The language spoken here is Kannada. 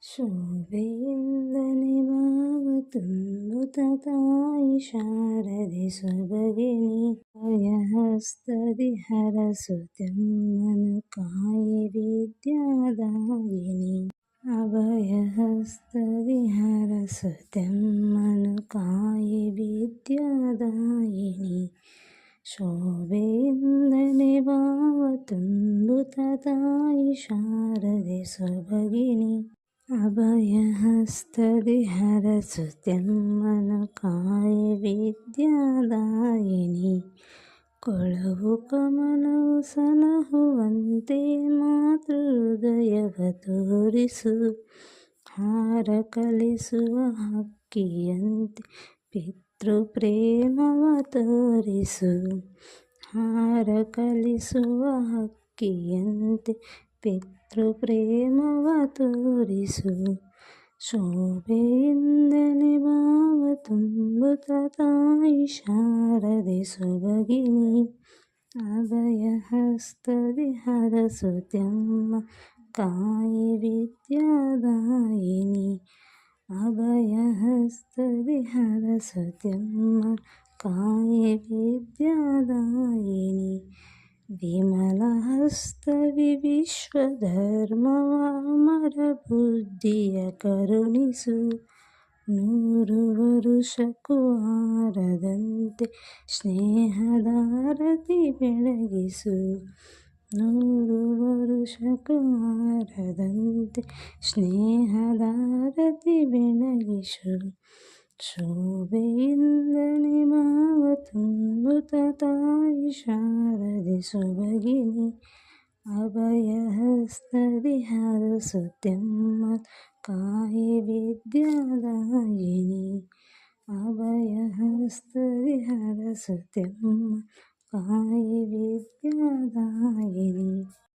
ಶೋಭೆಯಿಂದನೆ ಭಾವ ತುಂಬುತ ತಾಯಿ ಶಾರದೆ ಸೊಬಗಿನಿ ಅಭಯಹಸ್ತದಿ ಹರಸುತ್ತೆಮ್ಮನು ಕಾಯೆ ವಿದ್ಯಾದಾಯಿನಿ ಅಭಯಹಸ್ತದಿ ಹರಸುತ್ತೆಮ್ಮನು ಕಾಯೆ ವಿದ್ಯಾದಾಯಿನಿ ಶೋಭೆಯಿಂದನೆ ಭಾವ ತುಂಬುತ ತಾಯಿ ಶಾರದೆ ಸೊಬಗಿನಿ ಅಭಯಹಸ್ತದಿ ಹರಸುತ್ತೆಮ್ಮನು ಕಾಯೆ ವಿದ್ಯಾದಾಯಿನಿ ಕೊಳವು ಕಮಲವು ಸಲಹುವಂತೆ ಮಾತೃಹೃದಯವ ತೋರಿಸು ಹಾರ ಕಲಿಸುವ ಹಕ್ಕಿಯಂತೆ ಪಿತೃಪ್ರೇಮವ ತೋರಿಸು ಹಾರ ಕಲಿಸುವ ಹಕ್ಕಿಯಂತೆ ಪಿತೃಪ್ರೇಮವ ತೋರಿಸು ಶೋಭೆಯಿಂದನೆ ಭಾವ ತುಂಬುತ ತಾಯಿ ಶಾರದೆ ಸೊಬಗಿನಿ ಅಭಯಹಸ್ತದಿ ಹರಸುತ್ತೆಮ್ಮ ಕಾಯೆ ವಿದ್ಯಾದಾಯಿನಿ ಅಭಯಹಸ್ತದಿ ಹರಸುತ್ತೆಮ್ಮ ಕಾಯೆ ವಿದ್ಯಾದಾಯಿನಿ ವಿಮಲಹಸ್ತವಿ ವಿಶ್ವಧರ್ಮವ ಅಮರ ಬುದ್ಧಿಯ ಕರುಣಿಸು ನೂರು ವರುಷಕ್ಕೂ ಆರದಂತೆ ಸ್ನೇಹದಾರತಿ ಬೆಳಗಿಸು ನೂರು ವರುಷಕ್ಕೂ ಆರದಂತೆ ಸ್ನೇಹದಾರತಿ ಬೆಳಗಿಸು ಶೋಭೆಯಿಂದನೆ ಭಾವ ತುಂಬುತ ತಾಯಿ ಶಾರದೆ ಸೊಬಗಿನಿ ಅಭಯಹಸ್ತದಿ ಹರಸುತ್ತೆಮ್ಮ ಕಾಯೆ ವಿದ್ಯಾದಾಯಿನಿ ಅಭಯಹಸ್ತದಿ ಹರಸುತ್ತೆಮ್ಮ ಕಾಯೆ ವಿದ್ಯಾದಾಯಿನಿ